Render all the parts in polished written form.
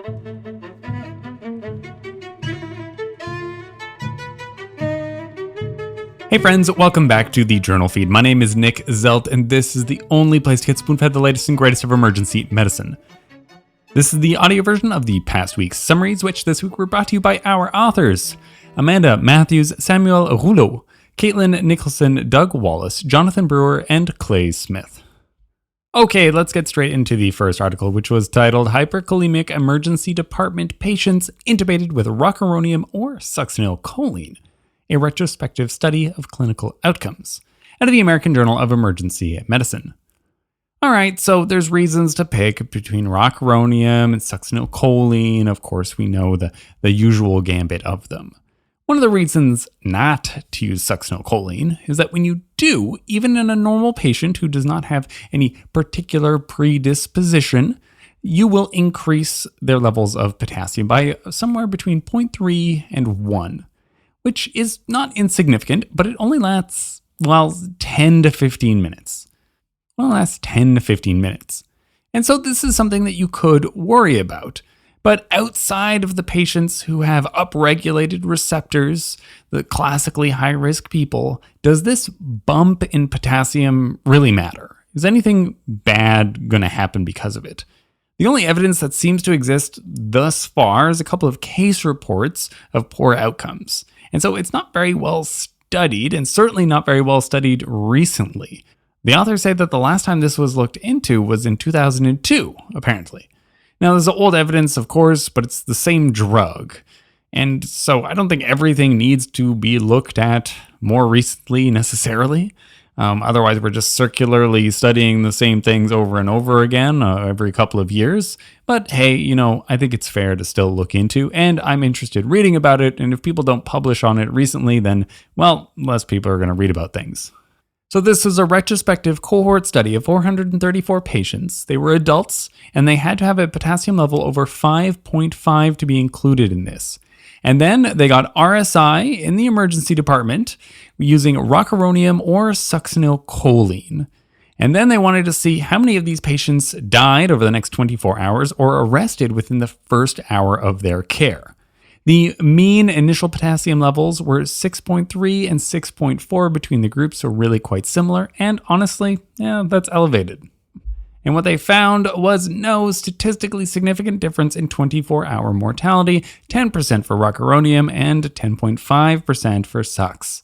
Hey friends, welcome back to the Journal Feed. My name is Nick Zelt, and this is the only place to get spoon-fed the latest and greatest of emergency medicine. This is the audio version of the past week's summaries, which this week were brought to you by our authors: Amanda Matthews, Samuel Rouleau, Caitlin Nicholson, Doug Wallace, Jonathan Brewer, and Clay Smith. Okay, let's get straight into the first article, which was titled Hyperkalemic Emergency Department Patients Intubated with Rocuronium or Succinylcholine, a retrospective study of clinical outcomes, out of the American Journal of Emergency Medicine. Alright, so there's reasons to pick between rocuronium and succinylcholine. Of course, we know the usual gambit of them. One of the reasons not to use succinylcholine is that when you do, even in a normal patient who does not have any particular predisposition, you will increase their levels of potassium by somewhere between 0.3 and 1. Which is not insignificant, but it only lasts, 10 to 15 minutes. Well, that's 10 to 15 minutes. And so this is something that you could worry about. But outside of the patients who have upregulated receptors, the classically high-risk people, does this bump in potassium really matter? Is anything bad going to happen because of it? The only evidence that seems to exist thus far is a couple of case reports of poor outcomes. And so it's not very well studied, and certainly not very well studied recently. The authors say that the last time this was looked into was in 2002, apparently. Now, there's old evidence, of course, but it's the same drug. And so I don't think everything needs to be looked at more recently necessarily. Otherwise, we're just circularly studying the same things over and over again every couple of years. But hey, I think it's fair to still look into, and I'm interested reading about it. And if people don't publish on it recently, then, less people are going to read about things. So this was a retrospective cohort study of 434 patients. They were adults, and they had to have a potassium level over 5.5 to be included in this. And then they got RSI in the emergency department using rocuronium or succinylcholine. And then they wanted to see how many of these patients died over the next 24 hours or arrested within the first hour of their care. The mean initial potassium levels were 6.3 and 6.4 between the groups, so really quite similar. And honestly, that's elevated. And what they found was no statistically significant difference in 24-hour mortality, 10% for rocuronium and 10.5% for Succ.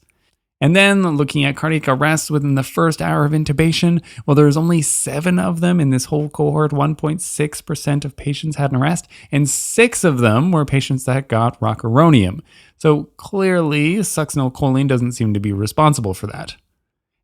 And then looking at cardiac arrests within the first hour of intubation, there was only 7 of them in this whole cohort. 1.6% of patients had an arrest, and 6 of them were patients that got rocuronium. So clearly, succinylcholine doesn't seem to be responsible for that.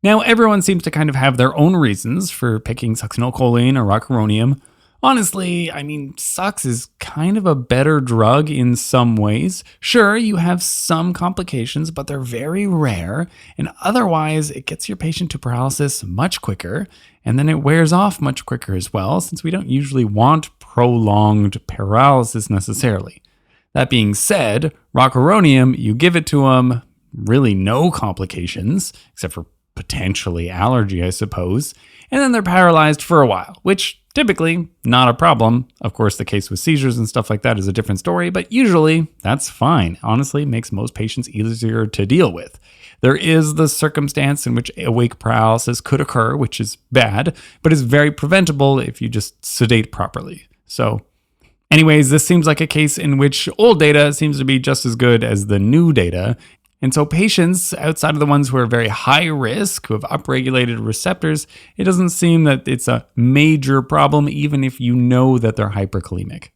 Now, everyone seems to kind of have their own reasons for picking succinylcholine or rocuronium. Honestly, Succ is kind of a better drug in some ways. Sure, you have some complications, but they're very rare, and otherwise it gets your patient to paralysis much quicker, and then it wears off much quicker as well, since we don't usually want prolonged paralysis necessarily. That being said, rocuronium, you give it to them, really no complications, except for potentially allergy, I suppose, and then they're paralyzed for a while, which typically not a problem. Of course, the case with seizures and stuff like that is a different story, but usually that's fine. Honestly, it makes most patients easier to deal with. There is the circumstance in which awake paralysis could occur, which is bad, but is very preventable if you just sedate properly. So anyways, this seems like a case in which old data seems to be just as good as the new data. And so patients outside of the ones who are very high risk, who have upregulated receptors, it doesn't seem that it's a major problem, even if you know that they're hyperkalemic.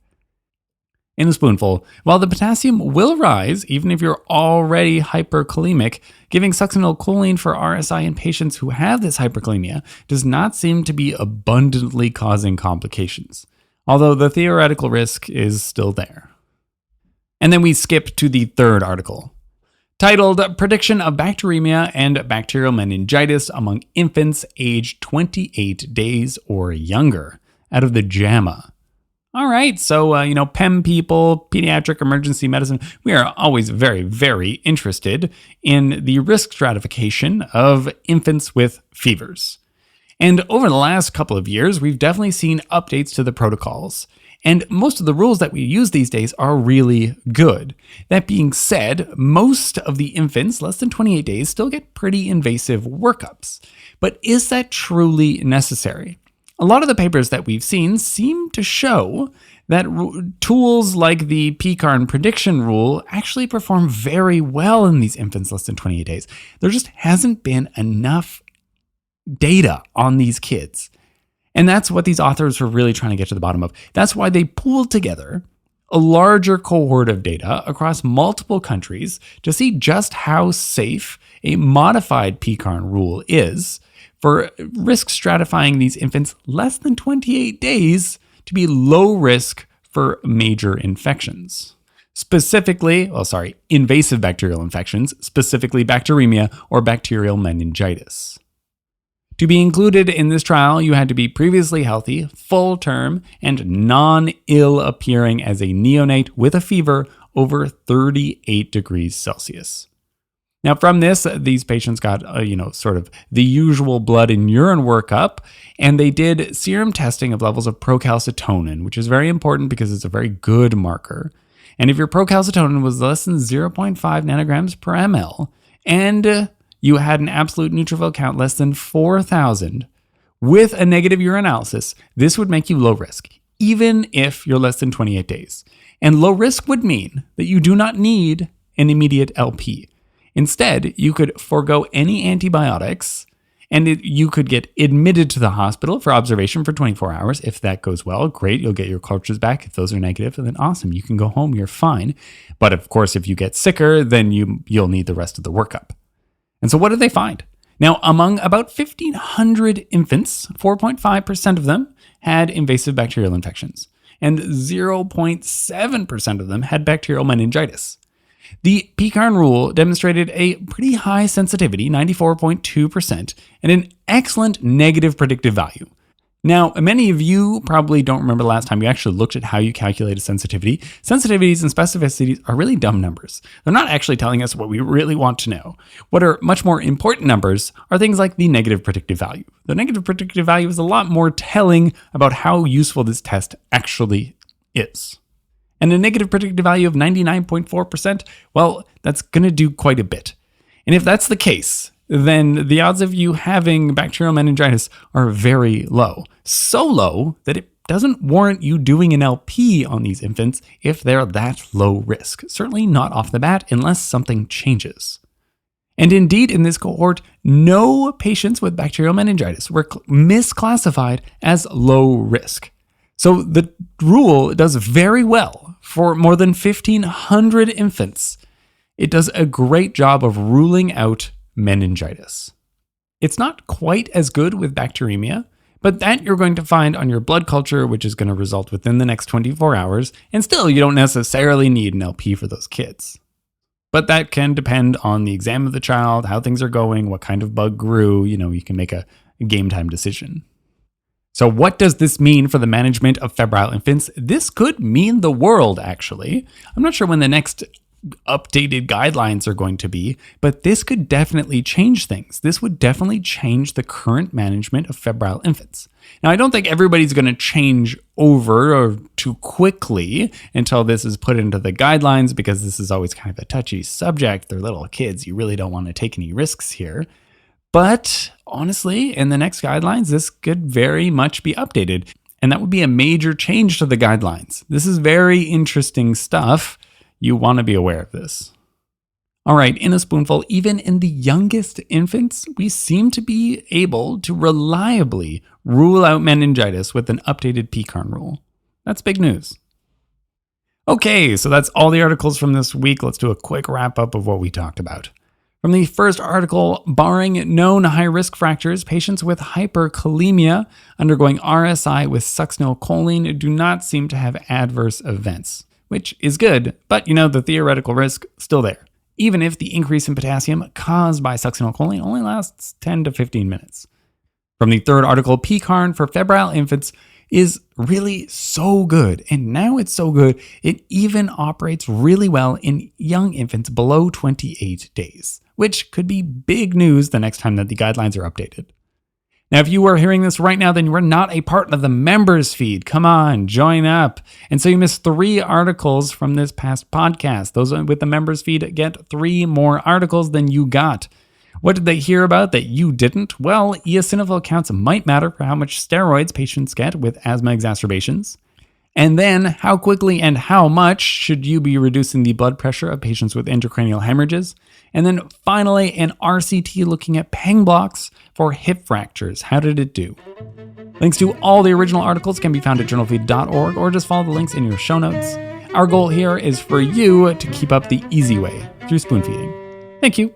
In a spoonful, while the potassium will rise, even if you're already hyperkalemic, giving succinylcholine for RSI in patients who have this hyperkalemia does not seem to be abundantly causing complications, although the theoretical risk is still there. And then we skip to the third article, titled Prediction of Bacteremia and Bacterial Meningitis Among Infants Aged 28 Days or Younger, out of the JAMA. All right, so, PEM people, pediatric emergency medicine, we are always very, very interested in the risk stratification of infants with fevers. And over the last couple of years, we've definitely seen updates to the protocols. And most of the rules that we use these days are really good. That being said, most of the infants less than 28 days still get pretty invasive workups. But is that truly necessary? A lot of the papers that we've seen seem to show that tools like the PECARN prediction rule actually perform very well in these infants less than 28 days. There just hasn't been enough data on these kids. And that's what these authors were really trying to get to the bottom of. That's why they pooled together a larger cohort of data across multiple countries to see just how safe a modified PECARN rule is for risk stratifying these infants less than 28 days to be low risk for major infections. Invasive bacterial infections, specifically bacteremia or bacterial meningitis. To be included in this trial, you had to be previously healthy, full term, and non-ill appearing as a neonate with a fever over 38 degrees Celsius. Now, from this, these patients got, sort of the usual blood and urine workup, and they did serum testing of levels of procalcitonin, which is very important because it's a very good marker. And if your procalcitonin was less than 0.5 nanograms per ml, and you had an absolute neutrophil count less than 4,000 with a negative urinalysis, this would make you low risk, even if you're less than 28 days. And low risk would mean that you do not need an immediate LP. Instead, you could forego any antibiotics and you could get admitted to the hospital for observation for 24 hours. If that goes well, great, you'll get your cultures back. If those are negative, then awesome, you can go home, you're fine. But of course, if you get sicker, then you'll need the rest of the workup. And so what did they find? Now, among about 1,500 infants, 4.5% of them had invasive bacterial infections, and 0.7% of them had bacterial meningitis. The PECARN rule demonstrated a pretty high sensitivity, 94.2%, and an excellent negative predictive value. Now, many of you probably don't remember the last time you actually looked at how you calculated sensitivity. Sensitivities and specificities are really dumb numbers. They're not actually telling us what we really want to know. What are much more important numbers are things like the negative predictive value. The negative predictive value is a lot more telling about how useful this test actually is. And a negative predictive value of 99.4%, well, that's going to do quite a bit. And if that's the case, then the odds of you having bacterial meningitis are very low. So low that it doesn't warrant you doing an LP on these infants if they're that low risk. Certainly not off the bat unless something changes. And indeed, in this cohort, no patients with bacterial meningitis were misclassified as low risk. So the rule does very well for more than 1,500 infants. It does a great job of ruling out meningitis. It's not quite as good with bacteremia, but that you're going to find on your blood culture, which is going to result within the next 24 hours, and still you don't necessarily need an LP for those kids. But that can depend on the exam of the child, how things are going, what kind of bug grew, you can make a game time decision. So what does this mean for the management of febrile infants? This could mean the world, actually. I'm not sure when the next updated guidelines are going to be, but this could definitely change things. This would definitely change the current management of febrile infants. Now, I don't think everybody's going to change over or too quickly until this is put into the guidelines, because this is always kind of a touchy subject. They're little kids. You really don't want to take any risks here. But honestly, in the next guidelines, this could very much be updated. And that would be a major change to the guidelines. This is very interesting stuff. You want to be aware of this. All right, in a spoonful, even in the youngest infants, we seem to be able to reliably rule out meningitis with an updated PECARN rule. That's big news. Okay, so that's all the articles from this week. Let's do a quick wrap up of what we talked about. From the first article, barring known high-risk fractures, patients with hyperkalemia undergoing RSI with succinylcholine do not seem to have adverse events, which is good, but the theoretical risk still there, even if the increase in potassium caused by succinylcholine only lasts 10 to 15 minutes. From the third article, PECARN for febrile infants is really so good, and now it's so good, it even operates really well in young infants below 28 days, which could be big news the next time that the guidelines are updated. Now, if you are hearing this right now, then you are not a part of the members feed. Come on, join up. And so you missed 3 articles from this past podcast. Those with the members feed get 3 more articles than you got. What did they hear about that you didn't? Well, eosinophil counts might matter for how much steroids patients get with asthma exacerbations. And then, how quickly and how much should you be reducing the blood pressure of patients with intracranial hemorrhages? And then finally, an RCT looking at peng blocks for hip fractures. How did it do? Links to all the original articles can be found at journalfeed.org, or just follow the links in your show notes. Our goal here is for you to keep up the easy way through spoon feeding. Thank you.